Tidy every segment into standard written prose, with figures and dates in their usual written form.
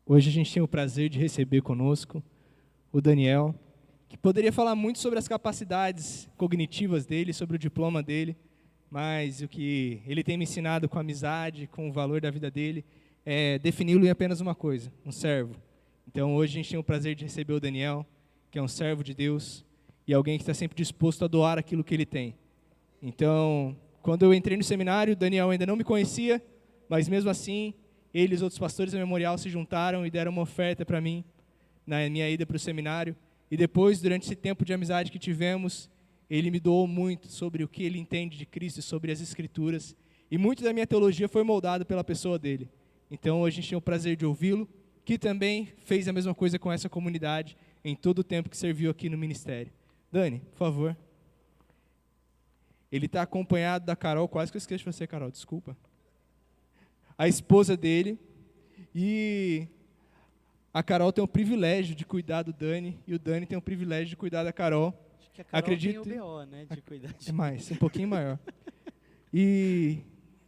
Hoje a gente tem o prazer de receber conosco o Daniel, que poderia falar muito sobre as capacidades cognitivas dele, sobre o diploma dele, mas o que ele tem me ensinado com a amizade, com o valor da vida dele, é defini-lo em apenas uma coisa: um servo. Então hoje a gente tem o prazer de receber o Daniel, que é um servo de Deus e alguém que está sempre disposto a doar aquilo que ele tem. Então, quando eu entrei no seminário, o Daniel ainda não me conhecia, mas mesmo assim, ele e os outros pastores da Memorial se juntaram e deram uma oferta para mim, na minha ida para o seminário. E depois, durante esse tempo de amizade que tivemos, ele me doou muito sobre o que ele entende de Cristo, sobre as Escrituras. E muito da minha teologia foi moldado pela pessoa dele. Então, hoje a gente tem o prazer de ouvi-lo, que também fez a mesma coisa com essa comunidade em todo o tempo que serviu aqui no ministério. Dani, por favor. Ele está acompanhado da Carol, quase que eu esqueço de você, Carol, desculpa. A esposa dele, e a Carol tem o privilégio de cuidar do Dani, e o Dani tem o privilégio de cuidar da Carol. Acho que a Carol tem o BO, né, de cuidar de... É mais, um pouquinho maior. E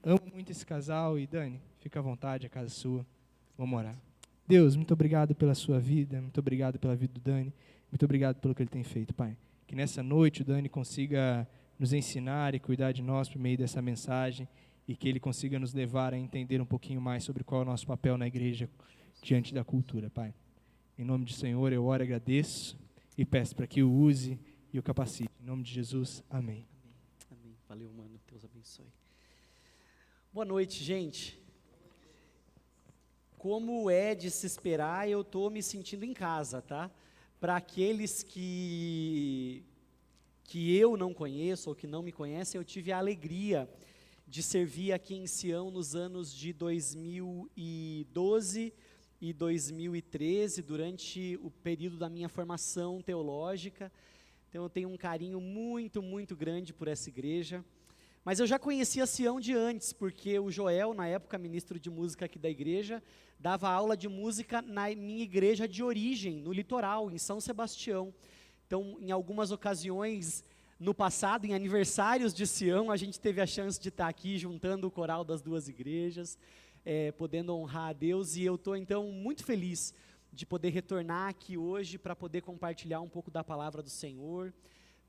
amo muito esse casal, e Dani, fica à vontade, a casa é sua, vamos orar. Deus, muito obrigado pela sua vida, muito obrigado pela vida do Dani, muito obrigado pelo que ele tem feito, Pai. Que nessa noite o Dani consiga nos ensinar e cuidar de nós por meio dessa mensagem, e que ele consiga nos levar a entender um pouquinho mais sobre qual é o nosso papel na igreja diante da cultura, Pai. Em nome do Senhor eu oro e agradeço, e peço para que o use e o capacite. Em nome de Jesus, amém. Amém. Amém. Valeu, mano. Deus abençoe. Boa noite, gente. Como é de se esperar, eu estou me sentindo em casa, tá? Para aqueles que eu não conheço ou que não me conhecem, eu tive a alegria de servir aqui em Sião nos anos de 2012 e 2013, durante o período da minha formação teológica. Então eu tenho um carinho muito, muito grande por essa igreja. Mas eu já conhecia Sião de antes, porque o Joel, na época ministro de música aqui da igreja, dava aula de música na minha igreja de origem, no litoral, em São Sebastião. Então, em algumas ocasiões, no passado, em aniversários de Sião, a gente teve a chance de estar aqui juntando o coral das duas igrejas, podendo honrar a Deus, e eu estou então muito feliz de poder retornar aqui hoje para poder compartilhar um pouco da palavra do Senhor,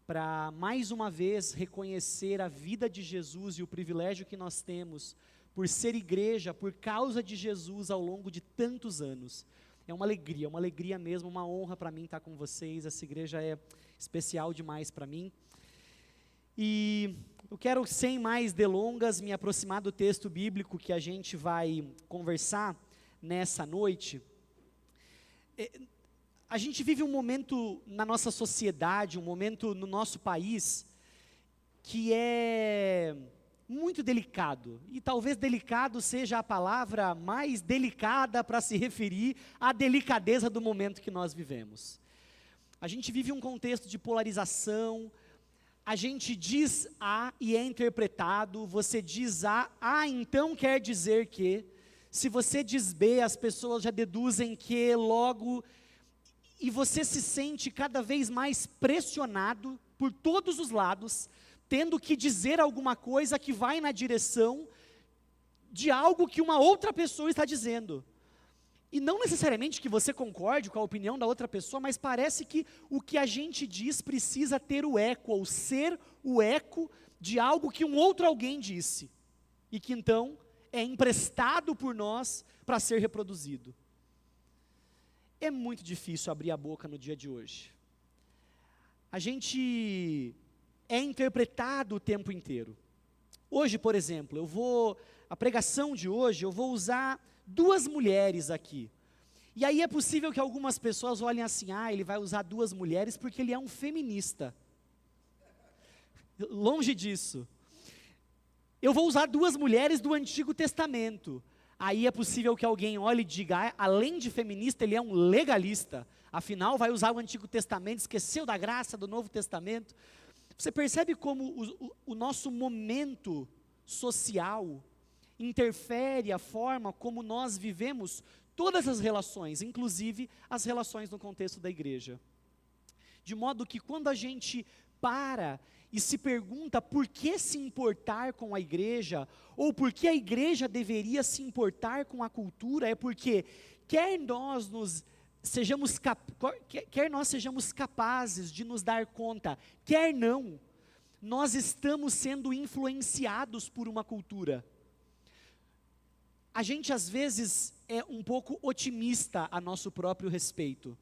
para mais uma vez reconhecer a vida de Jesus e o privilégio que nós temos por ser igreja, por causa de Jesus ao longo de tantos anos. É uma alegria mesmo, uma honra para mim estar com vocês. Essa igreja é especial demais para mim. E eu quero, sem mais delongas, me aproximar do texto bíblico que a gente vai conversar nessa noite. A gente vive um momento na nossa sociedade, um momento no nosso país, que é muito delicado, e talvez delicado seja a palavra mais delicada para se referir à delicadeza do momento que nós vivemos. A gente vive um contexto de polarização, a gente diz A e é interpretado, você diz A, então quer dizer que, se você diz B, as pessoas já deduzem que logo, e você se sente cada vez mais pressionado por todos os lados, tendo que dizer alguma coisa que vai na direção de algo que uma outra pessoa está dizendo. E não necessariamente que você concorde com a opinião da outra pessoa, mas parece que o que a gente diz precisa ter o eco, ou ser o eco de algo que um outro alguém disse, e que então é emprestado por nós para ser reproduzido. É muito difícil abrir a boca no dia de hoje. A gente é interpretado o tempo inteiro. Hoje, por exemplo, a pregação de hoje, eu vou usar duas mulheres aqui. E aí é possível que algumas pessoas olhem assim, ele vai usar duas mulheres porque ele é um feminista. Longe disso. Eu vou usar duas mulheres do Antigo Testamento. Aí é possível que alguém olhe e diga, além de feminista, ele é um legalista. Afinal, vai usar o Antigo Testamento, esqueceu da graça do Novo Testamento. Você percebe como o nosso momento social interfere a forma como nós vivemos todas as relações, inclusive as relações no contexto da igreja. De modo que quando a gente para e se pergunta por que se importar com a igreja, ou por que a igreja deveria se importar com a cultura, é porque quer nós sejamos capazes de nos dar conta, quer não, nós estamos sendo influenciados por uma cultura. A gente às vezes é um pouco otimista a nosso próprio respeito,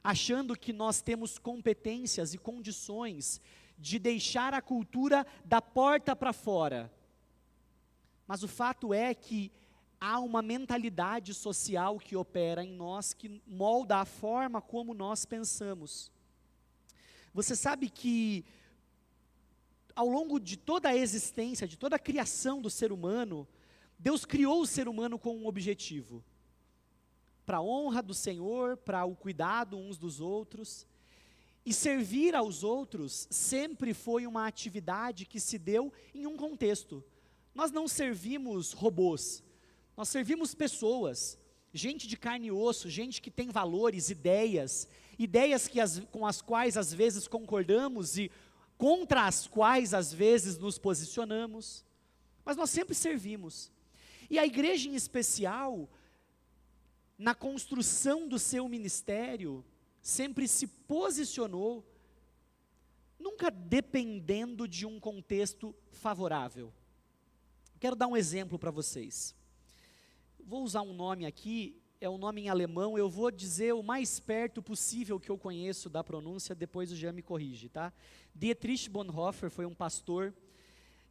achando que nós temos competências e condições de deixar a cultura da porta para fora. Mas o fato é que há uma mentalidade social que opera em nós, que molda a forma como nós pensamos. Você sabe que, ao longo de toda a existência, de toda a criação do ser humano, Deus criou o ser humano com um objetivo: para a honra do Senhor, para o cuidado uns dos outros. E servir aos outros sempre foi uma atividade que se deu em um contexto. Nós não servimos robôs, nós servimos pessoas, gente de carne e osso, gente que tem valores, ideias com as quais às vezes concordamos e contra as quais às vezes nos posicionamos, mas nós sempre servimos. E a igreja em especial, na construção do seu ministério, sempre se posicionou, nunca dependendo de um contexto favorável. Quero dar um exemplo para vocês. Vou usar um nome aqui, é um nome em alemão, eu vou dizer o mais perto possível que eu conheço da pronúncia, depois o Jean me corrige, tá? Dietrich Bonhoeffer foi um pastor,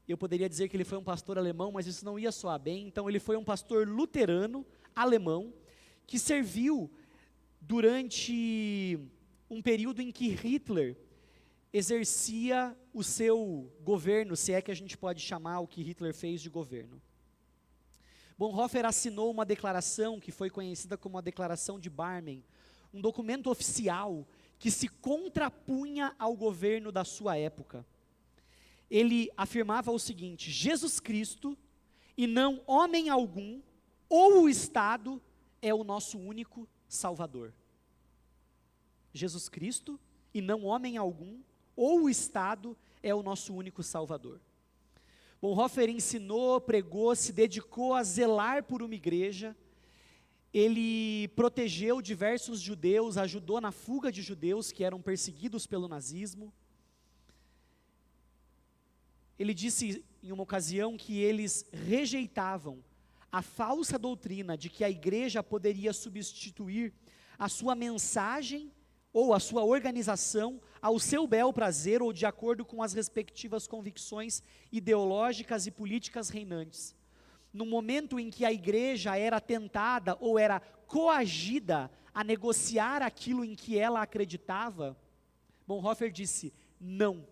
eu poderia dizer que ele foi um pastor alemão, mas isso não ia soar bem, então ele foi um pastor luterano, alemão, que serviu durante um período em que Hitler exercia o seu governo, se é que a gente pode chamar o que Hitler fez de governo. Bonhoeffer assinou uma declaração que foi conhecida como a Declaração de Barmen, um documento oficial que se contrapunha ao governo da sua época. Ele afirmava o seguinte: Jesus Cristo, e não homem algum, ou o Estado, é o nosso único Salvador. Jesus Cristo, e não homem algum, ou o Estado, é o nosso único Salvador. Bonhoeffer ensinou, pregou, se dedicou a zelar por uma igreja. Ele protegeu diversos judeus, ajudou na fuga de judeus que eram perseguidos pelo nazismo. Ele disse em uma ocasião que eles rejeitavam a falsa doutrina de que a igreja poderia substituir a sua mensagem ou a sua organização ao seu bel prazer ou de acordo com as respectivas convicções ideológicas e políticas reinantes. No momento em que a igreja era tentada ou era coagida a negociar aquilo em que ela acreditava, Bonhoeffer disse: não.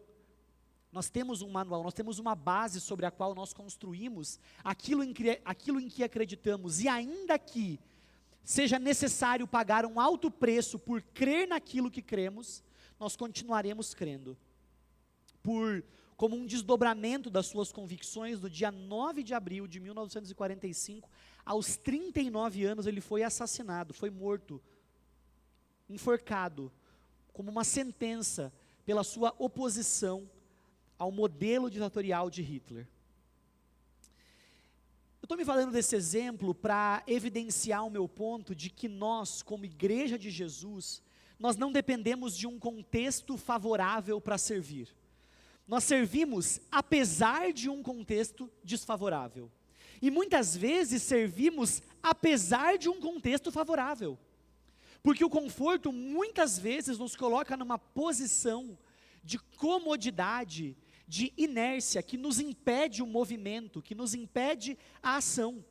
Nós temos um manual, nós temos uma base sobre a qual nós construímos aquilo em que acreditamos, e ainda que seja necessário pagar um alto preço por crer naquilo que cremos, nós continuaremos crendo. Como um desdobramento das suas convicções, no dia 9 de abril de 1945, aos 39 anos ele foi assassinado, foi morto, enforcado, como uma sentença pela sua oposição ao modelo ditatorial de Hitler. Eu estou me valendo desse exemplo para evidenciar o meu ponto de que nós, como igreja de Jesus, nós não dependemos de um contexto favorável para servir. Nós servimos apesar de um contexto desfavorável. E muitas vezes servimos apesar de um contexto favorável. Porque o conforto muitas vezes nos coloca numa posição de comodidade, de inércia, que nos impede o movimento, que nos impede a ação.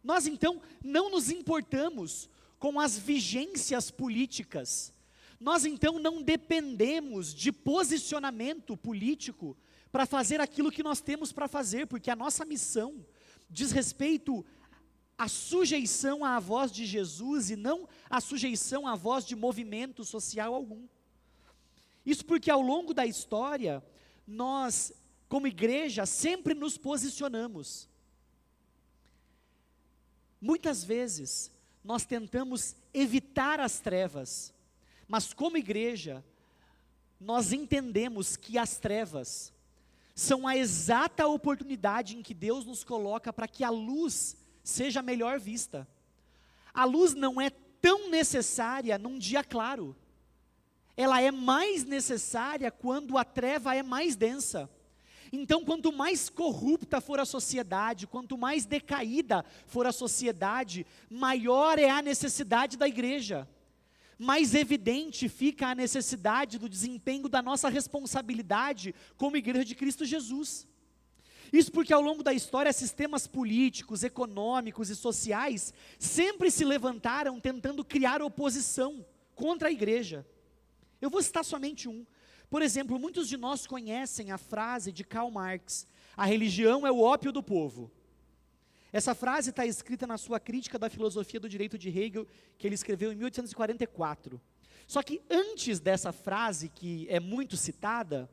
Nós então não nos importamos com as vigências políticas, nós então não dependemos de posicionamento político para fazer aquilo que nós temos para fazer, porque a nossa missão diz respeito à sujeição à voz de Jesus e não à sujeição à voz de movimento social algum. Isso porque ao longo da história, nós, como igreja, sempre nos posicionamos. Muitas vezes, nós tentamos evitar as trevas, mas como igreja, nós entendemos que as trevas são a exata oportunidade em que Deus nos coloca para que a luz seja melhor vista. A luz não é tão necessária num dia claro. Ela é mais necessária quando a treva é mais densa. Então, quanto mais corrupta for a sociedade, quanto mais decaída for a sociedade, maior é a necessidade da igreja. Mais evidente fica a necessidade do desempenho da nossa responsabilidade como igreja de Cristo Jesus. Isso porque ao longo da história, sistemas políticos, econômicos e sociais sempre se levantaram tentando criar oposição contra a igreja. Eu vou citar somente um. Por exemplo, muitos de nós conhecem a frase de Karl Marx: a religião é o ópio do povo. Essa frase está escrita na sua crítica da filosofia do direito de Hegel, que ele escreveu em 1844. Só que antes dessa frase, que é muito citada,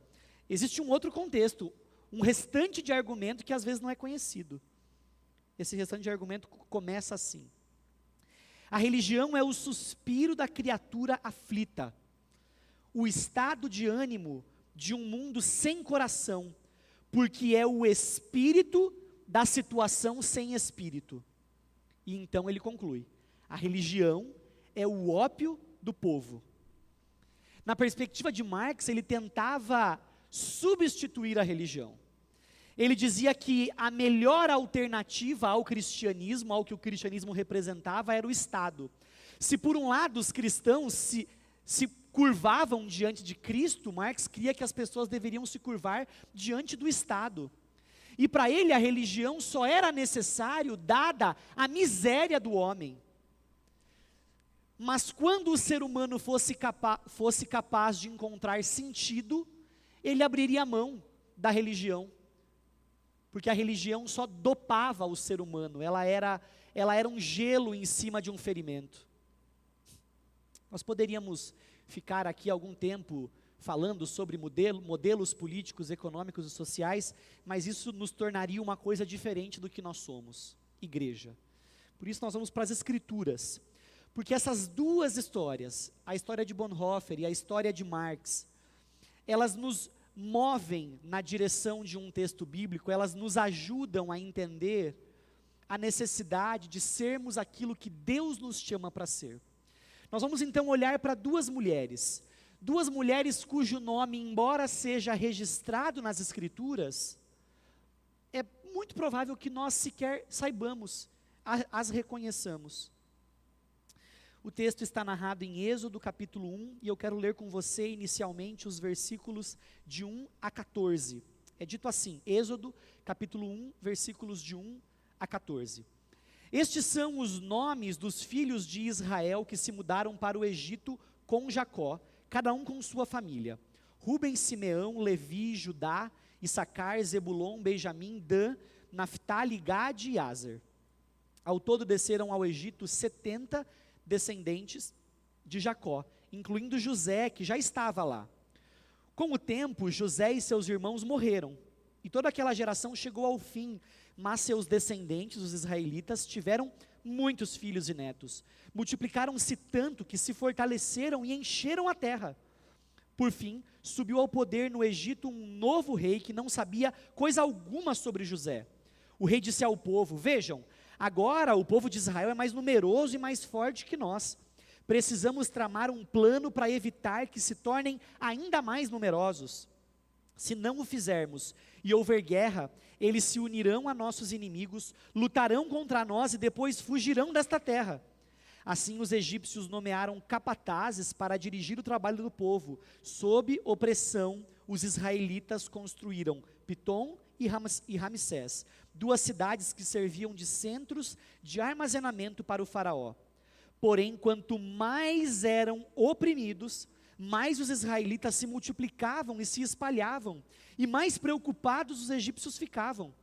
existe um outro contexto, um restante de argumento que às vezes não é conhecido. Esse restante de argumento começa assim: a religião é o suspiro da criatura aflita, o estado de ânimo de um mundo sem coração, porque é o espírito da situação sem espírito. E então ele conclui: a religião é o ópio do povo. Na perspectiva de Marx, ele tentava substituir a religião. Ele dizia que a melhor alternativa ao cristianismo, ao que o cristianismo representava, era o Estado. Se por um lado os cristãos se curvavam diante de Cristo, Marx cria que as pessoas deveriam se curvar diante do Estado. E para ele a religião só era necessário dada a miséria do homem. Mas quando o ser humano fosse capaz de encontrar sentido, ele abriria mão da religião. Porque a religião só dopava o ser humano, ela era um gelo em cima de um ferimento. Nós poderíamos ficar aqui algum tempo falando sobre modelos políticos, econômicos e sociais, mas isso nos tornaria uma coisa diferente do que nós somos, igreja. Por isso nós vamos para as Escrituras, porque essas duas histórias, a história de Bonhoeffer e a história de Marx, elas nos movem na direção de um texto bíblico, elas nos ajudam a entender a necessidade de sermos aquilo que Deus nos chama para ser. Nós vamos então olhar para duas mulheres cujo nome, embora seja registrado nas Escrituras, é muito provável que nós sequer saibamos, as reconheçamos. O texto está narrado em Êxodo capítulo 1, e eu quero ler com você inicialmente os versículos de 1 a 14. É dito assim, Êxodo capítulo 1, versículos de 1 a 14. Estes são os nomes dos filhos de Israel que se mudaram para o Egito com Jacó, cada um com sua família: Ruben, Simeão, Levi, Judá, Issacar, Zebulon, Benjamim, Dan, Naftali, Gade e Aser. Ao todo desceram ao Egito 70 descendentes de Jacó, incluindo José, que já estava lá. Com o tempo, José e seus irmãos morreram, e toda aquela geração chegou ao fim, mas seus descendentes, os israelitas, tiveram muitos filhos e netos. Multiplicaram-se tanto que se fortaleceram e encheram a terra. Por fim, subiu ao poder no Egito um novo rei que não sabia coisa alguma sobre José. O rei disse ao povo: vejam, agora o povo de Israel é mais numeroso e mais forte que nós. Precisamos tramar um plano para evitar que se tornem ainda mais numerosos. Se não o fizermos e houver guerra, eles se unirão a nossos inimigos, lutarão contra nós e depois fugirão desta terra. Assim os egípcios nomearam capatazes para dirigir o trabalho do povo. Sob opressão, os israelitas construíram Pitom e Ramsés, duas cidades que serviam de centros de armazenamento para o faraó. Porém, quanto mais eram oprimidos, mais os israelitas se multiplicavam e se espalhavam, e mais preocupados os egípcios ficavam.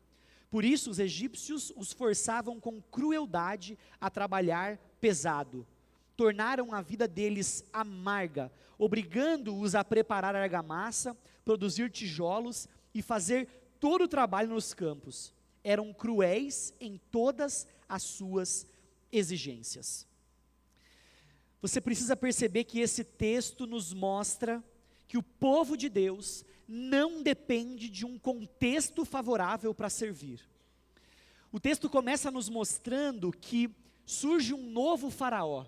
Por isso os egípcios os forçavam com crueldade a trabalhar pesado. Tornaram a vida deles amarga, obrigando-os a preparar argamassa, produzir tijolos e fazer todo o trabalho nos campos. Eram cruéis em todas as suas exigências. Você precisa perceber que esse texto nos mostra que o povo de Deus não depende de um contexto favorável para servir. O texto começa nos mostrando que surge um novo faraó.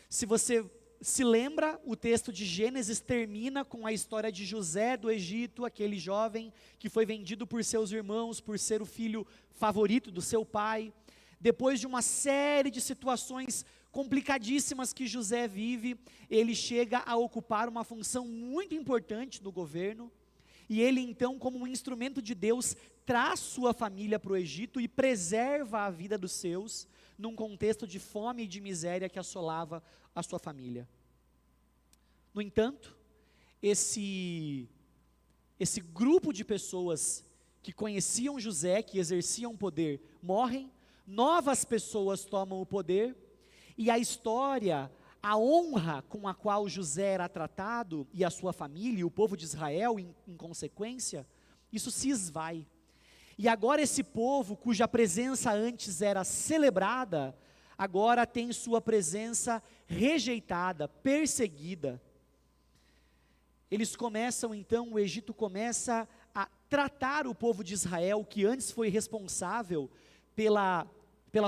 Se você se lembra, o texto de Gênesis termina com a história de José do Egito, aquele jovem que foi vendido por seus irmãos por ser o filho favorito do seu pai. Depois de uma série de situações complicadíssimas que José vive, ele chega a ocupar uma função muito importante no governo, e ele então, como um instrumento de Deus, traz sua família para o Egito e preserva a vida dos seus, num contexto de fome e de miséria que assolava a sua família. No entanto, esse grupo de pessoas que conheciam José, que exerciam poder, morrem, novas pessoas tomam o poder, e a história, a honra com a qual José era tratado, e a sua família, e o povo de Israel, em consequência, isso se esvai. E agora esse povo, cuja presença antes era celebrada, agora tem sua presença rejeitada, perseguida. Eles começam então, o Egito começa a tratar o povo de Israel, que antes foi responsável pela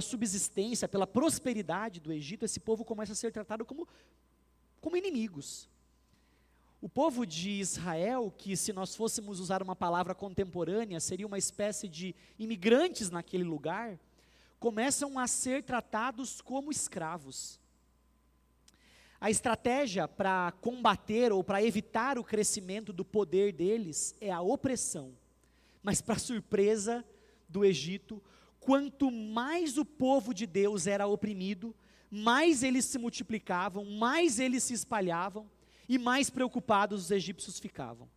subsistência, pela prosperidade do Egito. Esse povo começa a ser tratado como inimigos. O povo de Israel, que se nós fôssemos usar uma palavra contemporânea, seria uma espécie de imigrantes naquele lugar, começam a ser tratados como escravos. A estratégia para combater ou para evitar o crescimento do poder deles é a opressão. Mas, para surpresa do Egito, quanto mais o povo de Deus era oprimido, mais eles se multiplicavam, mais eles se espalhavam, e mais preocupados os egípcios ficavam.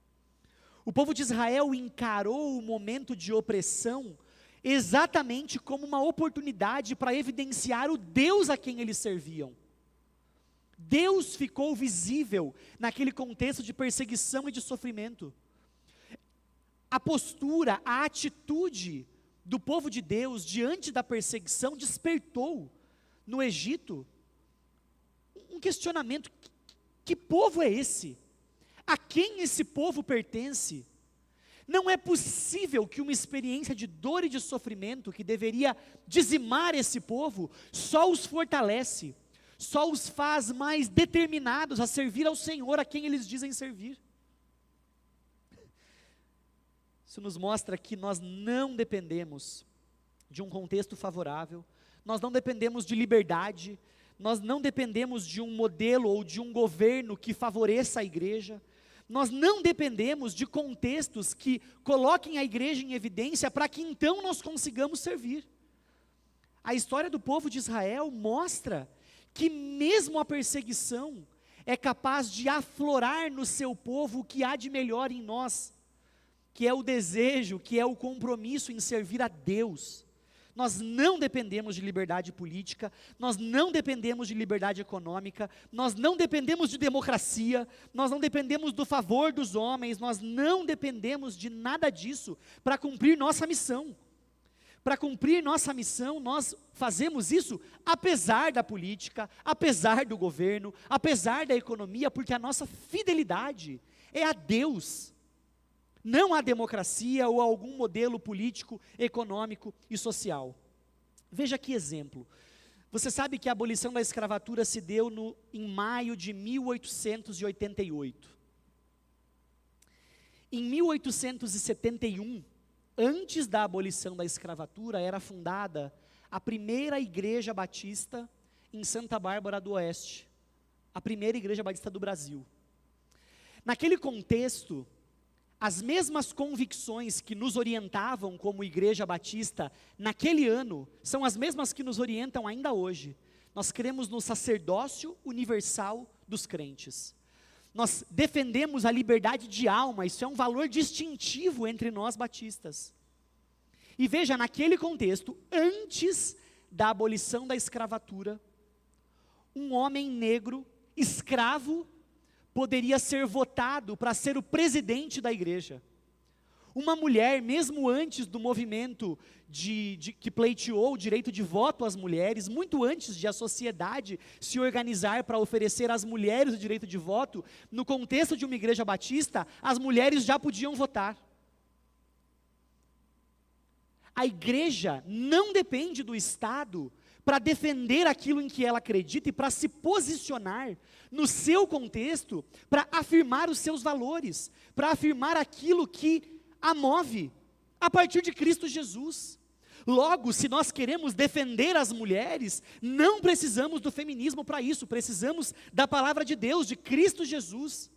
O povo de Israel encarou o momento de opressão exatamente como uma oportunidade para evidenciar o Deus a quem eles serviam. Deus ficou visível naquele contexto de perseguição e de sofrimento. A postura, a atitude do povo de Deus diante da perseguição despertou no Egito um questionamento: que povo é esse? A quem esse povo pertence? Não é possível que uma experiência de dor e de sofrimento, que deveria dizimar esse povo, só os fortalece, só os faz mais determinados a servir ao Senhor a quem eles dizem servir. Isso nos mostra que nós não dependemos de um contexto favorável, nós não dependemos de liberdade, nós não dependemos de um modelo ou de um governo que favoreça a igreja, nós não dependemos de contextos que coloquem a igreja em evidência para que então nós consigamos servir. A história do povo de Israel mostra que mesmo a perseguição é capaz de aflorar no seu povo o que há de melhor em nós, que é o desejo, que é o compromisso em servir a Deus. Nós não dependemos de liberdade política, nós não dependemos de liberdade econômica, nós não dependemos de democracia, nós não dependemos do favor dos homens, nós não dependemos de nada disso para cumprir nossa missão. Para cumprir nossa missão, nós fazemos isso apesar da política, apesar do governo, apesar da economia, porque a nossa fidelidade é a Deus, não à democracia ou a algum modelo político, econômico e social. Veja que exemplo. Você sabe que a abolição da escravatura se deu em maio de 1888. Em 1871, antes da abolição da escravatura, era fundada a primeira igreja batista em Santa Bárbara do Oeste, a primeira igreja batista do Brasil. Naquele contexto, as mesmas convicções que nos orientavam como igreja batista naquele ano, são as mesmas que nos orientam ainda hoje. Nós cremos no sacerdócio universal dos crentes. Nós defendemos a liberdade de alma, isso é um valor distintivo entre nós batistas. E veja, naquele contexto, antes da abolição da escravatura, um homem negro, escravo, poderia ser votado para ser o presidente da igreja. Uma mulher, mesmo antes do movimento que pleiteou o direito de voto às mulheres, muito antes de a sociedade se organizar para oferecer às mulheres o direito de voto, no contexto de uma igreja batista, as mulheres já podiam votar. A igreja não depende do Estado para defender aquilo em que ela acredita e para se posicionar no seu contexto, para afirmar os seus valores, para afirmar aquilo que a move, a partir de Cristo Jesus. Logo, se nós queremos defender as mulheres, não precisamos do feminismo para isso, precisamos da palavra de Deus, de Cristo Jesus.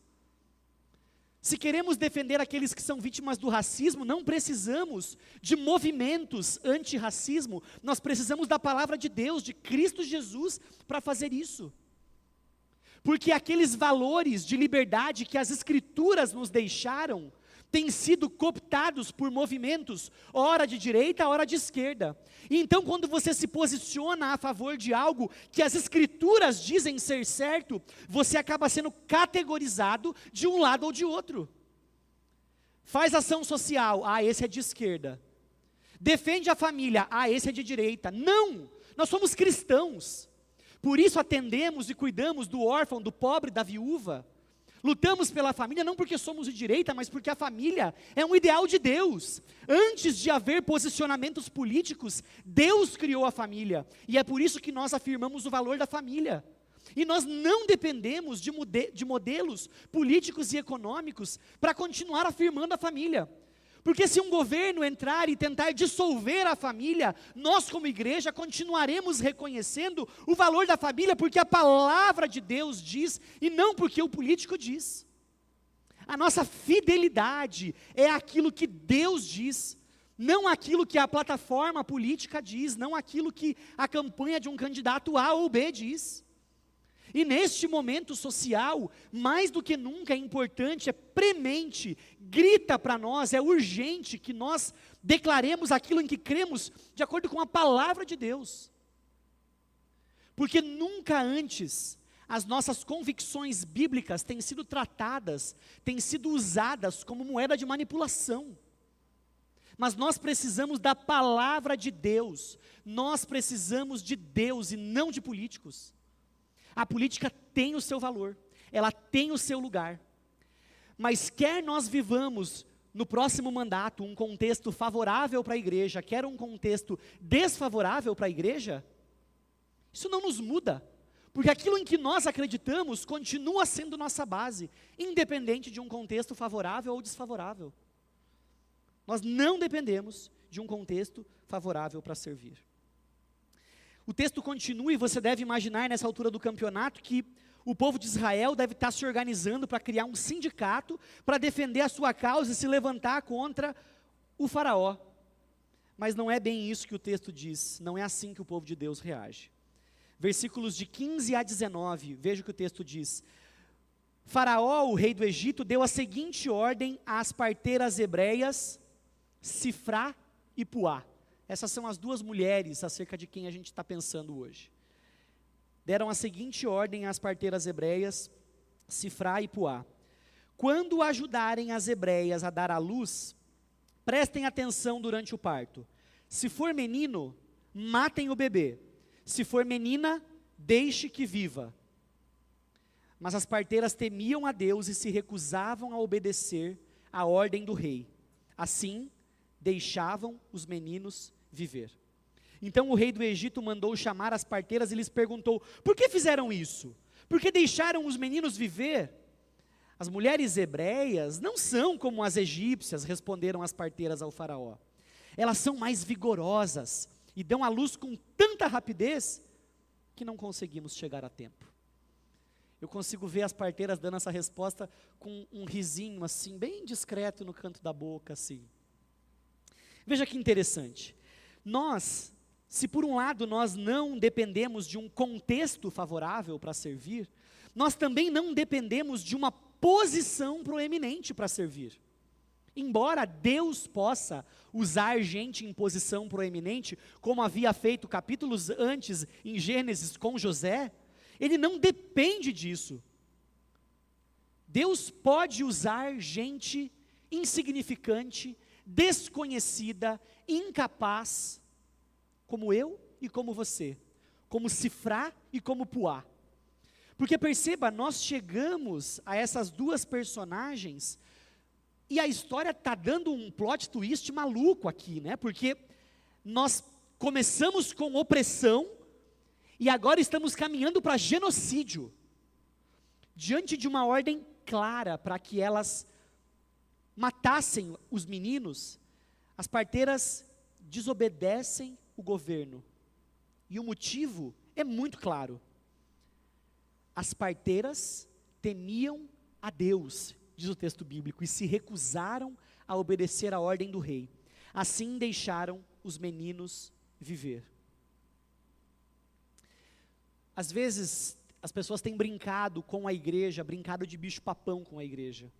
Se queremos defender aqueles que são vítimas do racismo, não precisamos de movimentos antirracismo, nós precisamos da palavra de Deus, de Cristo Jesus, para fazer isso. Porque aqueles valores de liberdade que as Escrituras nos deixaram, têm sido cooptados por movimentos, ora de direita, ora de esquerda. E então, quando você se posiciona a favor de algo que as Escrituras dizem ser certo, você acaba sendo categorizado de um lado ou de outro. Faz ação social, esse é de esquerda. Defende a família, esse é de direita. Não! Nós somos cristãos. Por isso atendemos e cuidamos do órfão, do pobre, da viúva. Lutamos pela família não porque somos de direita, mas porque a família é um ideal de Deus. Antes de haver posicionamentos políticos, Deus criou a família. E é por isso que nós afirmamos o valor da família. E nós não dependemos de modelos políticos e econômicos para continuar afirmando a família. Porque se um governo entrar e tentar dissolver a família, nós como igreja continuaremos reconhecendo o valor da família, porque a palavra de Deus diz, e não porque o político diz. A nossa fidelidade é aquilo que Deus diz, não aquilo que a plataforma política diz, não aquilo que a campanha de um candidato A ou B diz. E neste momento social, mais do que nunca é importante, é premente, grita para nós, é urgente que nós declaremos aquilo em que cremos, de acordo com a palavra de Deus. Porque nunca antes as nossas convicções bíblicas têm sido tratadas, têm sido usadas como moeda de manipulação. Mas nós precisamos da palavra de Deus, nós precisamos de Deus e não de políticos. A política tem o seu valor, ela tem o seu lugar, mas quer nós vivamos no próximo mandato um contexto favorável para a igreja, quer um contexto desfavorável para a igreja, isso não nos muda, porque aquilo em que nós acreditamos continua sendo nossa base, independente de um contexto favorável ou desfavorável. Nós não dependemos de um contexto favorável para servir. O texto continua e você deve imaginar nessa altura do campeonato que o povo de Israel deve estar se organizando para criar um sindicato para defender a sua causa e se levantar contra o faraó. Mas não é bem isso que o texto diz, não é assim que o povo de Deus reage. Versículos de 15 a 19, veja o que o texto diz. Faraó, o rei do Egito, deu a seguinte ordem às parteiras hebreias, Sifrá e Puá. Essas são as duas mulheres acerca de quem a gente está pensando hoje. Deram a seguinte ordem às parteiras hebreias, Sifrá e Puá. Quando ajudarem as hebreias a dar à luz, prestem atenção durante o parto. Se for menino, matem o bebê. Se for menina, deixe que viva. Mas as parteiras temiam a Deus e se recusavam a obedecer à ordem do rei. Assim, deixavam os meninos viver. Então o rei do Egito mandou chamar as parteiras e lhes perguntou: por que fizeram isso? Por que deixaram os meninos viver? As mulheres hebreias não são como as egípcias, responderam as parteiras ao faraó. Elas são mais vigorosas e dão à luz com tanta rapidez que não conseguimos chegar a tempo. Eu consigo ver as parteiras dando essa resposta com um risinho assim, bem discreto no canto da boca assim. Veja que interessante. Nós, se por um lado nós não dependemos de um contexto favorável para servir, nós também não dependemos de uma posição proeminente para servir. Embora Deus possa usar gente em posição proeminente, como havia feito capítulos antes em Gênesis com José, Ele não depende disso. Deus pode usar gente insignificante, desconhecida, incapaz, como eu e como você, como Sifrá e como Puá. Porque perceba, nós chegamos a essas duas personagens e a história está dando um plot twist maluco aqui, né? Porque nós começamos com opressão, E agora estamos caminhando para genocídio, diante de uma ordem clara para que elas matassem os meninos. As parteiras desobedecem o governo. E o motivo é muito claro. As parteiras temiam a Deus, diz o texto bíblico, e se recusaram a obedecer a ordem do rei. Assim deixaram os meninos viver. Às vezes, as pessoas têm brincado com a igreja, brincado de bicho-papão com a igreja,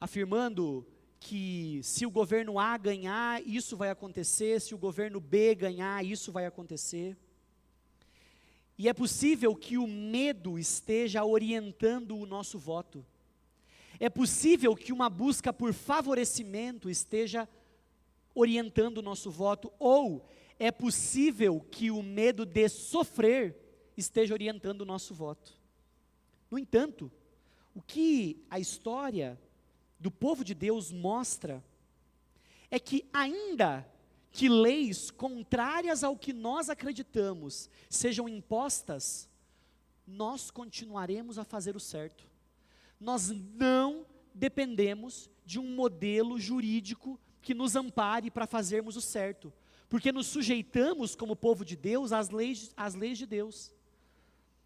afirmando que se o governo A ganhar, isso vai acontecer, se o governo B ganhar, isso vai acontecer. E é possível que o medo esteja orientando o nosso voto. É possível que uma busca por favorecimento esteja orientando o nosso voto, ou é possível que o medo de sofrer esteja orientando o nosso voto. No entanto, o que a história do povo de Deus mostra é que, ainda que leis contrárias ao que nós acreditamos sejam impostas, nós continuaremos a fazer o certo. Nós não dependemos de um modelo jurídico que nos ampare para fazermos o certo, porque nos sujeitamos como povo de Deus às leis de Deus.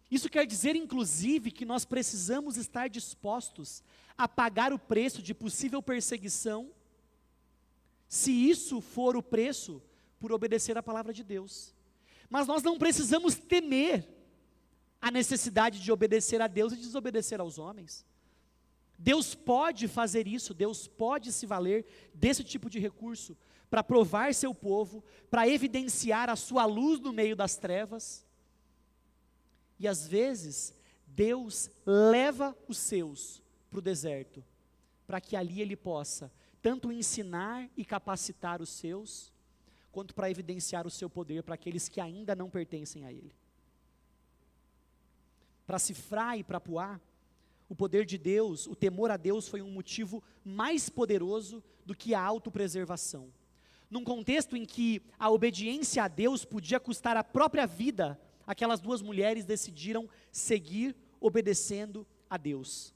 Isso quer dizer, inclusive, que nós precisamos estar dispostos a pagar o preço de possível perseguição, se isso for o preço por obedecer a palavra de Deus. Mas nós não precisamos temer a necessidade de obedecer a Deus e desobedecer aos homens. Deus pode fazer isso, Deus pode se valer desse tipo de recurso para provar seu povo, para evidenciar a sua luz no meio das trevas. E às vezes, Deus leva os seus para o deserto, para que ali Ele possa tanto ensinar e capacitar os seus, quanto para evidenciar o seu poder para aqueles que ainda não pertencem a Ele. Para Sifrá e para Puá, o poder de Deus, o temor a Deus foi um motivo mais poderoso do que a autopreservação. Num contexto em que a obediência a Deus podia custar a própria vida, aquelas duas mulheres decidiram seguir obedecendo a Deus.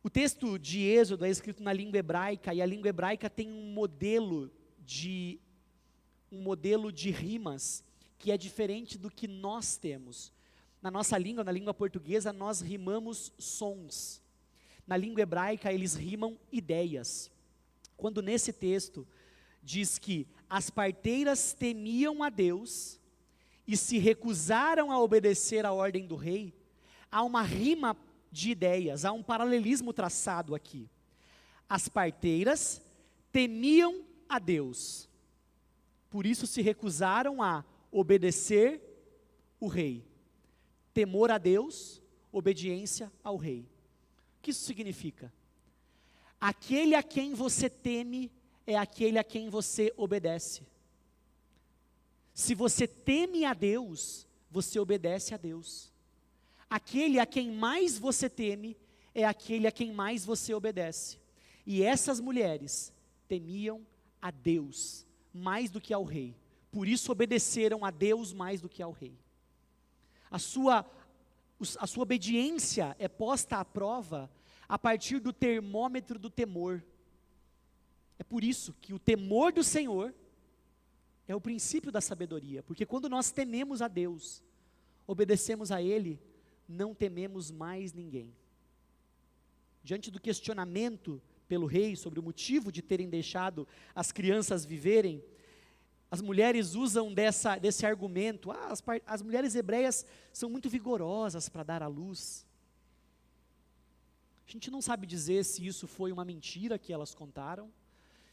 O texto de Êxodo é escrito na língua hebraica, e a língua hebraica tem um modelo de rimas que é diferente do que nós temos. Na nossa língua, na língua portuguesa, nós rimamos sons. Na língua hebraica, eles rimam ideias. Quando nesse texto diz que as parteiras temiam a Deus e se recusaram a obedecer à ordem do rei, há uma rima de ideias, há um paralelismo traçado aqui. As parteiras temiam a Deus, por isso se recusaram a obedecer o rei. Temor a Deus, obediência ao rei. O que isso significa? Aquele a quem você teme é aquele a quem você obedece. Se você teme a Deus, você obedece a Deus. Aquele a quem mais você teme é aquele a quem mais você obedece. E essas mulheres temiam a Deus mais do que ao rei. Por isso obedeceram a Deus mais do que ao rei. A sua obediência é posta à prova a partir do termômetro do temor. É por isso que o temor do Senhor é o princípio da sabedoria, porque quando nós tememos a Deus, obedecemos a Ele, não tememos mais ninguém. Diante do questionamento pelo rei sobre o motivo de terem deixado as crianças viverem, as mulheres usam desse argumento, as mulheres hebreias são muito vigorosas para dar à luz. A gente não sabe dizer se isso foi uma mentira que elas contaram,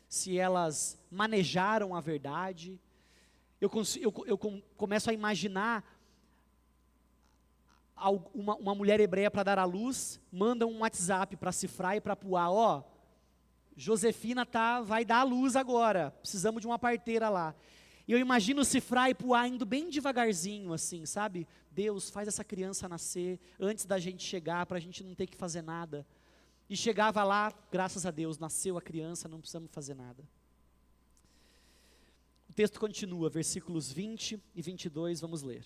se elas manejaram a verdade. Eu começo a imaginar uma mulher hebreia para dar à luz, manda um WhatsApp para Sifrá e para Puá, Josefina vai dar à luz agora, precisamos de uma parteira lá. E eu imagino Sifrá e Puá indo bem devagarzinho assim, sabe? Deus, faz essa criança nascer antes da gente chegar, para a gente não ter que fazer nada. E chegava lá, graças a Deus, nasceu a criança, não precisamos fazer nada. O texto continua, versículos 20 e 22, vamos ler.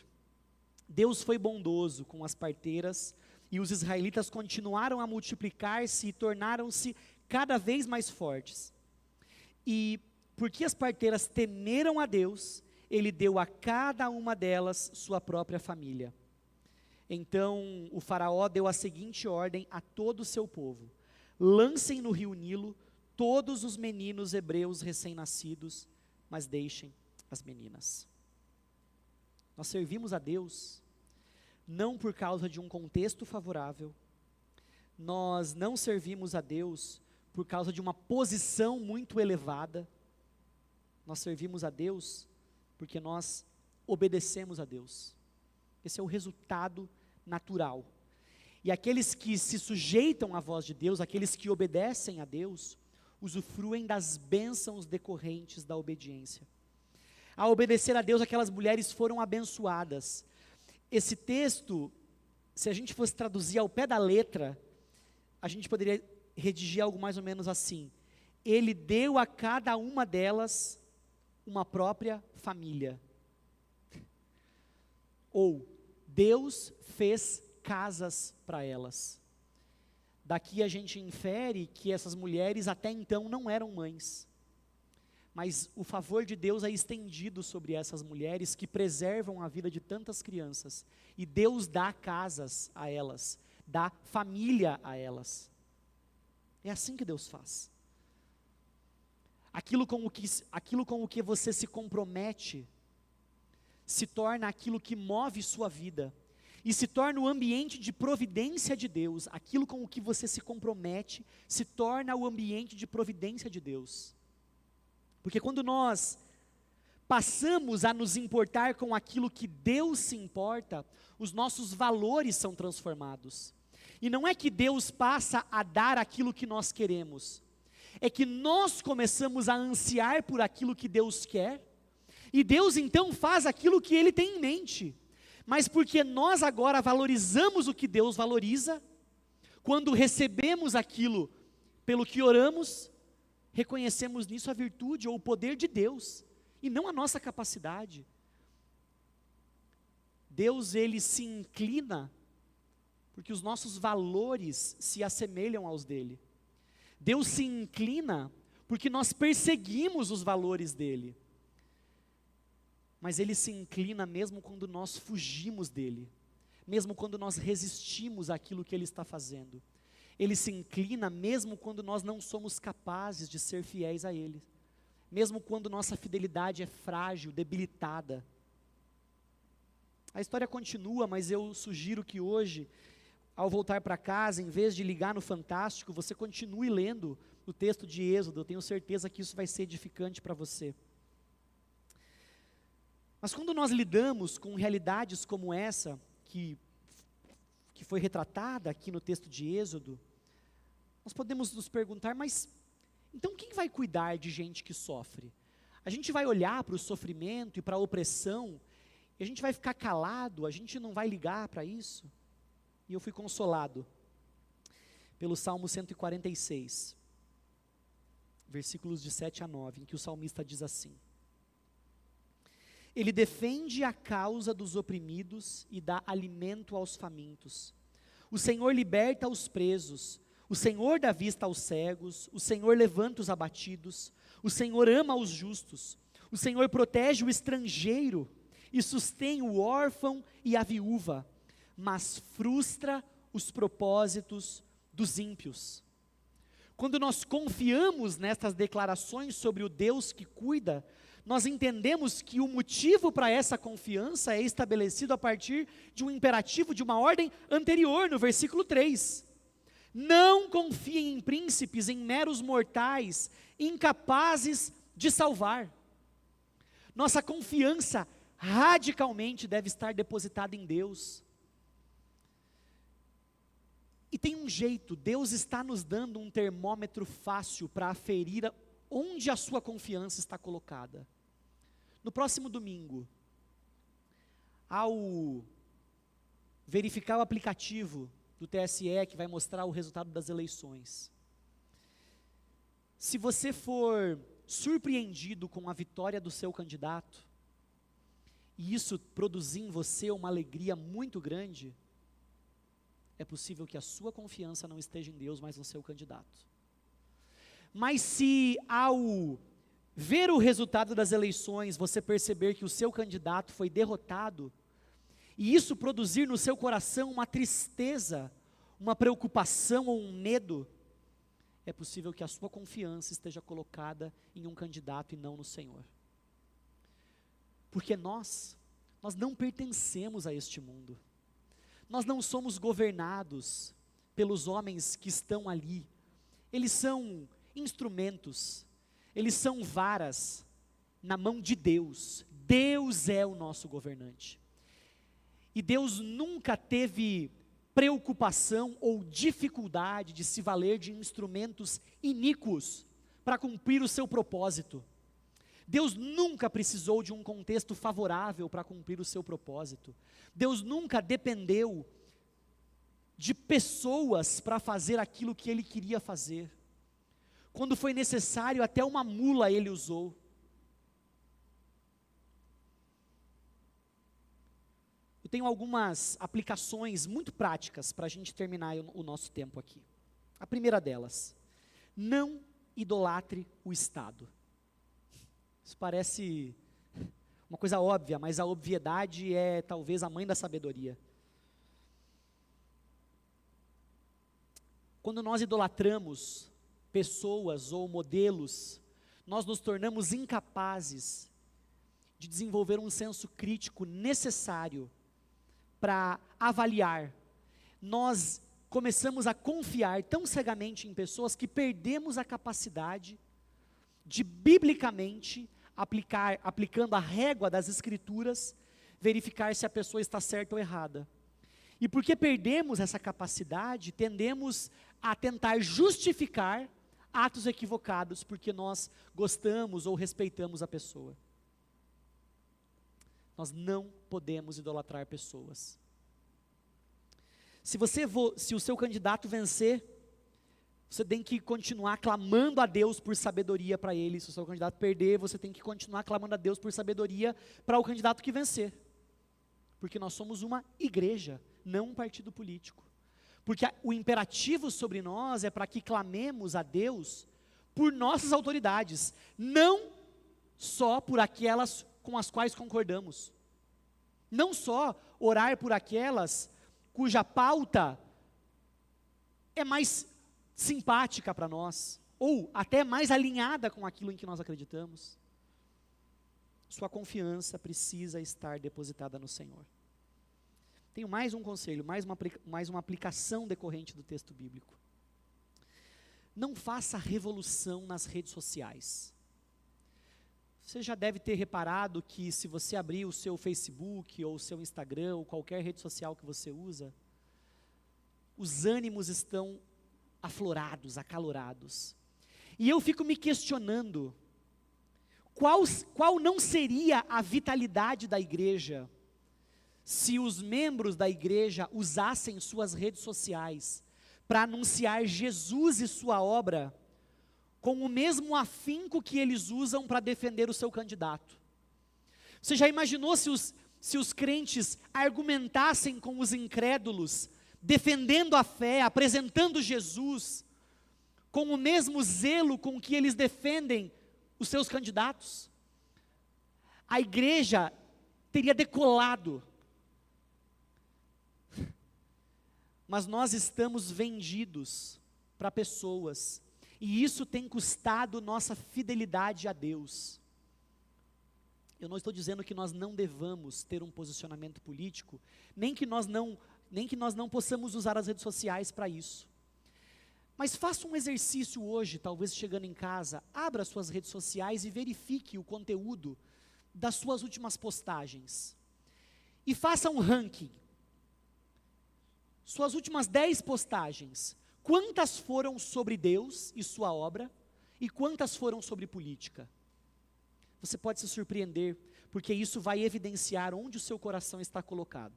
Deus foi bondoso com as parteiras e os israelitas continuaram a multiplicar-se e tornaram-se cada vez mais fortes. E porque as parteiras temeram a Deus, ele deu a cada uma delas sua própria família. Então o faraó deu a seguinte ordem a todo o seu povo: lancem no rio Nilo todos os meninos hebreus recém-nascidos, mas deixem as meninas. Nós servimos a Deus não por causa de um contexto favorável, nós não servimos a Deus por causa de uma posição muito elevada, nós servimos a Deus porque nós obedecemos a Deus. Esse é o resultado natural. E aqueles que se sujeitam à voz de Deus, aqueles que obedecem a Deus, usufruem das bênçãos decorrentes da obediência. Ao obedecer a Deus, aquelas mulheres foram abençoadas. Esse texto, se a gente fosse traduzir ao pé da letra, a gente poderia redigir algo mais ou menos assim: ele deu a cada uma delas uma própria família. Ou, Deus fez casas para elas. Daqui a gente infere que essas mulheres até então não eram mães. Mas o favor de Deus é estendido sobre essas mulheres que preservam a vida de tantas crianças. E Deus dá casas a elas, dá família a elas. É assim que Deus faz. Aquilo com o que você se compromete, se torna aquilo que move sua vida. E se torna o ambiente de providência de Deus. Aquilo com o que você se compromete, se torna o ambiente de providência de Deus. Porque quando nós passamos a nos importar com aquilo que Deus se importa, os nossos valores são transformados. E não é que Deus passa a dar aquilo que nós queremos, é que nós começamos a ansiar por aquilo que Deus quer, e Deus então faz aquilo que Ele tem em mente. Mas porque nós agora valorizamos o que Deus valoriza, quando recebemos aquilo pelo que oramos, reconhecemos nisso a virtude ou o poder de Deus, e não a nossa capacidade. Deus, Ele se inclina, porque os nossos valores se assemelham aos dele. Deus se inclina, porque nós perseguimos os valores dele. Mas Ele se inclina mesmo quando nós fugimos dele, mesmo quando nós resistimos àquilo que Ele está fazendo. Ele se inclina mesmo quando nós não somos capazes de ser fiéis a Ele, mesmo quando nossa fidelidade é frágil, debilitada. A história continua, mas eu sugiro que hoje, ao voltar para casa, em vez de ligar no Fantástico, você continue lendo o texto de Êxodo. Eu tenho certeza que isso vai ser edificante para você. Mas quando nós lidamos com realidades como essa, que foi retratada aqui no texto de Êxodo, nós podemos nos perguntar, mas então quem vai cuidar de gente que sofre? A gente vai olhar para o sofrimento e para a opressão, e a gente vai ficar calado, a gente não vai ligar para isso? E eu fui consolado pelo Salmo 146, versículos de 7 a 9, em que o salmista diz assim: Ele defende a causa dos oprimidos e dá alimento aos famintos. O Senhor liberta os presos, o Senhor dá vista aos cegos, o Senhor levanta os abatidos, o Senhor ama os justos, o Senhor protege o estrangeiro e sustém o órfão e a viúva, mas frustra os propósitos dos ímpios. Quando nós confiamos nestas declarações sobre o Deus que cuida, nós entendemos que o motivo para essa confiança é estabelecido a partir de um imperativo, de uma ordem anterior, no versículo 3. Não confiem em príncipes, em meros mortais, incapazes de salvar. Nossa confiança radicalmente deve estar depositada em Deus. E tem um jeito, Deus está nos dando um termômetro fácil para aferir onde a sua confiança está colocada. No próximo domingo, ao verificar o aplicativo do TSE que vai mostrar o resultado das eleições, se você for surpreendido com a vitória do seu candidato, e isso produzir em você uma alegria muito grande, é possível que a sua confiança não esteja em Deus, mas no seu candidato. Mas se ao ver o resultado das eleições, você perceber que o seu candidato foi derrotado, e isso produzir no seu coração uma tristeza, uma preocupação ou um medo, é possível que a sua confiança esteja colocada em um candidato e não no Senhor. Porque nós não pertencemos a este mundo. Nós não somos governados pelos homens que estão ali. Eles são instrumentos, eles são varas na mão de Deus. Deus é o nosso governante. E Deus nunca teve preocupação ou dificuldade de se valer de instrumentos iníquos para cumprir o seu propósito. Deus nunca precisou de um contexto favorável para cumprir o seu propósito. Deus nunca dependeu de pessoas para fazer aquilo que Ele queria fazer. Quando foi necessário, até uma mula Ele usou. Eu tenho algumas aplicações muito práticas para a gente terminar o nosso tempo aqui. A primeira delas, não idolatre o Estado. Isso parece uma coisa óbvia, mas a obviedade é talvez a mãe da sabedoria. Quando nós idolatramos pessoas ou modelos, nós nos tornamos incapazes de desenvolver um senso crítico necessário para avaliar. Nós começamos a confiar tão cegamente em pessoas que perdemos a capacidade de, biblicamente, aplicando a régua das Escrituras, verificar se a pessoa está certa ou errada. E porque perdemos essa capacidade, tendemos a tentar justificar atos equivocados, porque nós gostamos ou respeitamos a pessoa. Nós não podemos idolatrar pessoas. Se o seu candidato vencer, você tem que continuar clamando a Deus por sabedoria para ele. Se o seu candidato perder, você tem que continuar clamando a Deus por sabedoria para o candidato que vencer. Porque nós somos uma igreja, não um partido político. Porque o imperativo sobre nós é para que clamemos a Deus por nossas autoridades, não só por aquelas com as quais concordamos. Não só orar por aquelas cuja pauta é mais simpática para nós, ou até mais alinhada com aquilo em que nós acreditamos. Sua confiança precisa estar depositada no Senhor. Tenho mais um conselho, mais uma aplicação decorrente do texto bíblico. Não faça revolução nas redes sociais. Você já deve ter reparado que se você abrir o seu Facebook, ou o seu Instagram, ou qualquer rede social que você usa, os ânimos estão aflorados, acalorados. E eu fico me questionando, qual não seria a vitalidade da igreja, se os membros da igreja usassem suas redes sociais para anunciar Jesus e sua obra, com o mesmo afinco que eles usam para defender o seu candidato? Você já imaginou se os crentes argumentassem com os incrédulos, defendendo a fé, apresentando Jesus, com o mesmo zelo com que eles defendem os seus candidatos? A igreja teria decolado. Mas nós estamos vendidos para pessoas, e isso tem custado nossa fidelidade a Deus. Eu não estou dizendo que nós não devamos ter um posicionamento político, nem que nós não possamos usar as redes sociais para isso. Mas faça um exercício hoje, talvez chegando em casa, abra suas redes sociais e verifique o conteúdo das suas últimas postagens. E faça um ranking. Suas últimas 10 postagens, quantas foram sobre Deus e sua obra, e quantas foram sobre política? Você pode se surpreender, porque isso vai evidenciar onde o seu coração está colocado.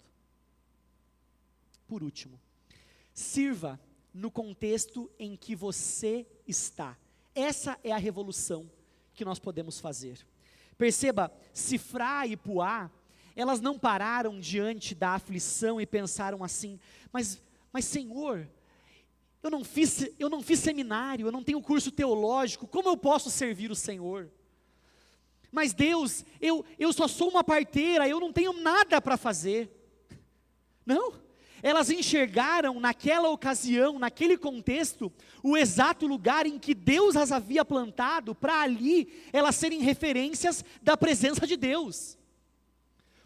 Por último, sirva no contexto em que você está. Essa é a revolução que nós podemos fazer. Perceba, Sifrá e Puá elas não pararam diante da aflição e pensaram assim: mas Senhor, eu não fiz seminário, eu não tenho curso teológico, como eu posso servir o Senhor? Mas Deus, eu só sou uma parteira, eu não tenho nada para fazer. Não, elas enxergaram naquela ocasião, naquele contexto, o exato lugar em que Deus as havia plantado, para ali elas serem referências da presença de Deus.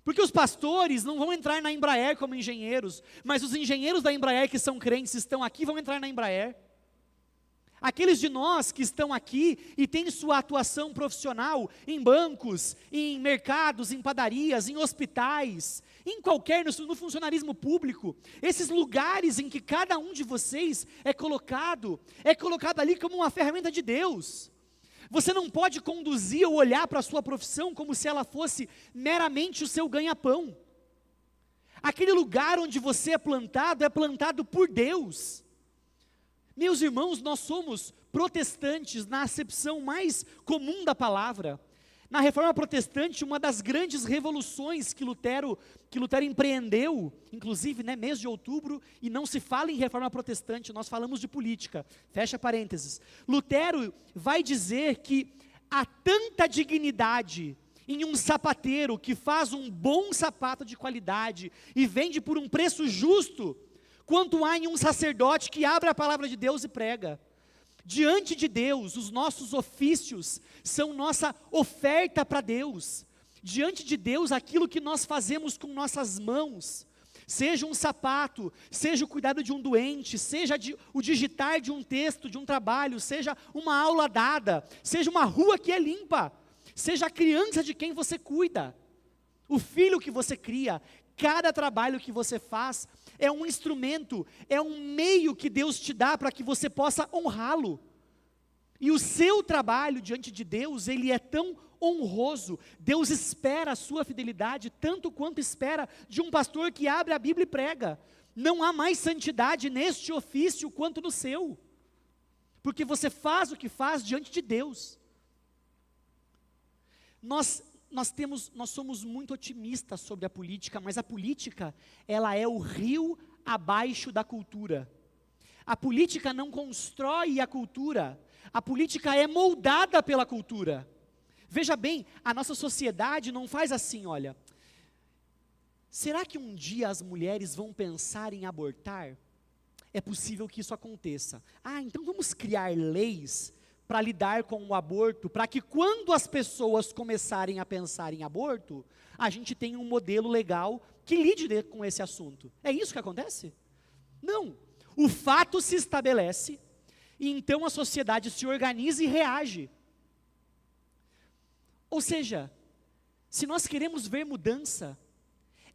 Porque os pastores não vão entrar na Embraer como engenheiros, mas os engenheiros da Embraer que são crentes, estão aqui, vão entrar na Embraer. Aqueles de nós que estão aqui e têm sua atuação profissional em bancos, em mercados, em padarias, em hospitais, em qualquer, no funcionarismo público, esses lugares em que cada um de vocês é colocado ali como uma ferramenta de Deus. Você não pode conduzir ou olhar para a sua profissão como se ela fosse meramente o seu ganha-pão. Aquele lugar onde você é plantado por Deus. Meus irmãos, nós somos protestantes na acepção mais comum da palavra. Na Reforma Protestante, uma das grandes revoluções que Lutero empreendeu, inclusive, mês de outubro, e não se fala em Reforma Protestante, nós falamos de política, fecha parênteses. Lutero vai dizer que há tanta dignidade em um sapateiro que faz um bom sapato de qualidade e vende por um preço justo, quanto há em um sacerdote que abre a palavra de Deus e prega. Diante de Deus, os nossos ofícios são nossa oferta para Deus. Diante de Deus, aquilo que nós fazemos com nossas mãos, seja um sapato, seja o cuidado de um doente, seja o digitar de um texto, de um trabalho, seja uma aula dada, seja uma rua que é limpa, seja a criança de quem você cuida, o filho que você cria, cada trabalho que você faz é um instrumento, é um meio que Deus te dá para que você possa honrá-lo. E o seu trabalho diante de Deus, ele é tão honroso. Deus espera a sua fidelidade tanto quanto espera de um pastor que abre a Bíblia e prega. Não há mais santidade neste ofício quanto no seu, porque você faz o que faz diante de Deus. Nós somos muito otimistas sobre a política, mas a política, ela é o rio abaixo da cultura. A política não constrói a cultura, a política é moldada pela cultura. Veja bem, a nossa sociedade não faz assim, olha, será que um dia as mulheres vão pensar em abortar? É possível que isso aconteça. Então vamos criar leis para lidar com o aborto, para que quando as pessoas começarem a pensar em aborto, a gente tenha um modelo legal que lide com esse assunto. É isso que acontece? Não. O fato se estabelece, e então a sociedade se organiza e reage. Ou seja, se nós queremos ver mudança,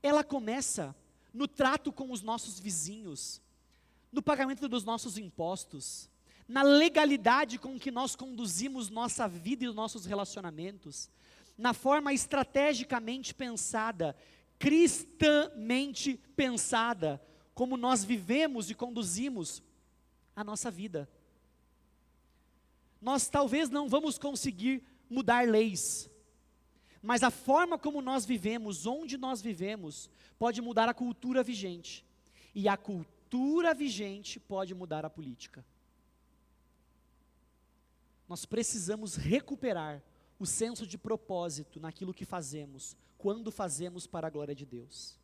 ela começa no trato com os nossos vizinhos, no pagamento dos nossos impostos, na legalidade com que nós conduzimos nossa vida e os nossos relacionamentos, na forma estrategicamente pensada, cristãmente pensada, como nós vivemos e conduzimos a nossa vida. Nós talvez não vamos conseguir mudar leis, mas a forma como nós vivemos, onde nós vivemos, pode mudar a cultura vigente, e a cultura vigente pode mudar a política. Nós precisamos recuperar o senso de propósito naquilo que fazemos, quando fazemos para a glória de Deus.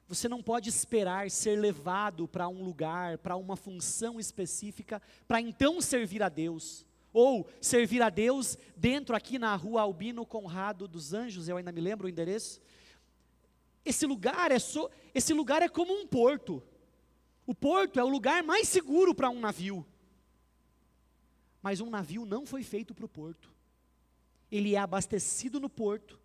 Você não pode esperar ser levado para um lugar, para uma função específica, para então servir a Deus. Ou servir a Deus dentro aqui na rua Albino Conrado dos Anjos, eu ainda me lembro o endereço. Esse lugar é como um porto. O porto é o lugar mais seguro para um navio. Mas um navio não foi feito para o porto. Ele é abastecido no porto,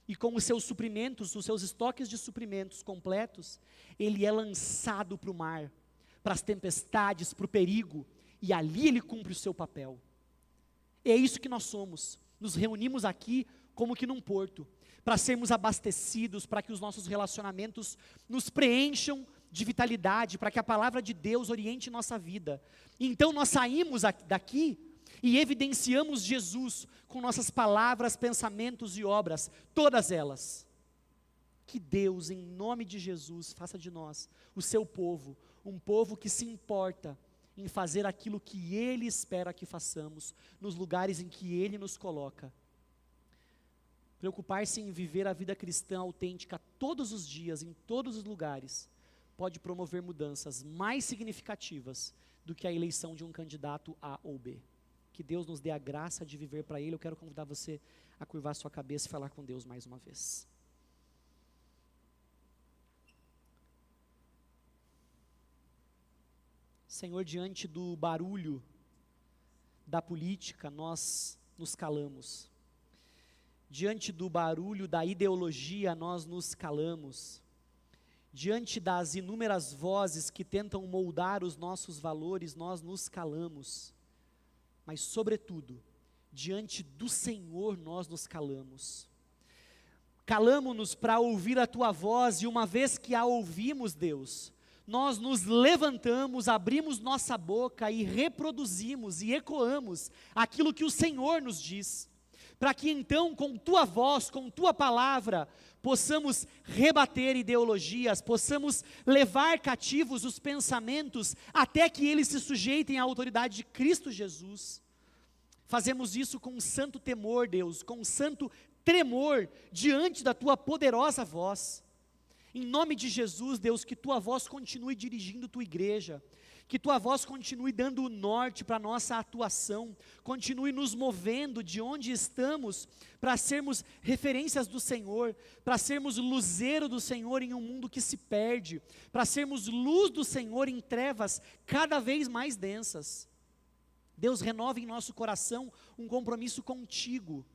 e com os seus suprimentos, os seus estoques de suprimentos completos, ele é lançado para o mar, para as tempestades, para o perigo, e ali ele cumpre o seu papel. É isso que nós somos. Nos reunimos aqui como que num porto, para sermos abastecidos, para que os nossos relacionamentos nos preencham de vitalidade, para que a palavra de Deus oriente nossa vida. Então nós saímos daqui e evidenciamos Jesus com nossas palavras, pensamentos e obras, todas elas. Que Deus, em nome de Jesus, faça de nós, o seu povo, um povo que se importa em fazer aquilo que Ele espera que façamos, nos lugares em que Ele nos coloca. Preocupar-se em viver a vida cristã autêntica todos os dias, em todos os lugares, pode promover mudanças mais significativas do que a eleição de um candidato A ou B. Que Deus nos dê a graça de viver para Ele. Eu quero convidar você a curvar sua cabeça e falar com Deus mais uma vez. Senhor, diante do barulho da política, nós nos calamos. Diante do barulho da ideologia, nós nos calamos. Diante das inúmeras vozes que tentam moldar os nossos valores, nós nos calamos. Mas, sobretudo, diante do Senhor, nós nos calamos. Calamo-nos para ouvir a Tua voz, e uma vez que a ouvimos, Deus, nós nos levantamos, abrimos nossa boca e reproduzimos e ecoamos aquilo que o Senhor nos diz, para que então, com Tua voz, com Tua palavra, possamos rebater ideologias, possamos levar cativos os pensamentos, até que eles se sujeitem à autoridade de Cristo Jesus. Fazemos isso com um santo temor, Deus, com um santo tremor, diante da Tua poderosa voz. Em nome de Jesus, Deus, que Tua voz continue dirigindo Tua igreja, que Tua voz continue dando o norte para a nossa atuação, continue nos movendo de onde estamos, para sermos referências do Senhor, para sermos luzeiro do Senhor em um mundo que se perde, para sermos luz do Senhor em trevas cada vez mais densas. Deus, renova em nosso coração um compromisso contigo.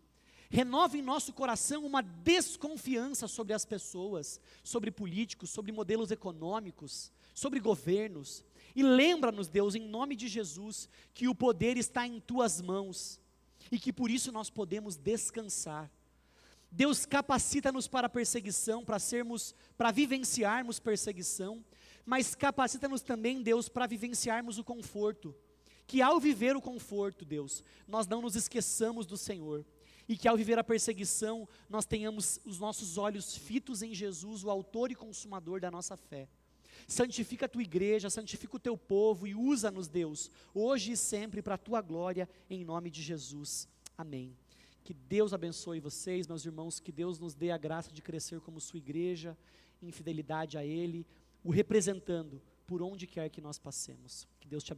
Renova em nosso coração uma desconfiança sobre as pessoas, sobre políticos, sobre modelos econômicos, sobre governos. E lembra-nos, Deus, em nome de Jesus, que o poder está em Tuas mãos e que por isso nós podemos descansar. Deus, capacita-nos para a perseguição, para vivenciarmos perseguição, mas capacita-nos também, Deus, para vivenciarmos o conforto. Que ao viver o conforto, Deus, nós não nos esqueçamos do Senhor. E que ao viver a perseguição, nós tenhamos os nossos olhos fitos em Jesus, o autor e consumador da nossa fé. Santifica a Tua igreja, santifica o Teu povo e usa-nos, Deus, hoje e sempre para a Tua glória, em nome de Jesus. Amém. Que Deus abençoe vocês, meus irmãos, que Deus nos dê a graça de crescer como Sua igreja, em fidelidade a Ele, o representando por onde quer que nós passemos. Que Deus te abençoe.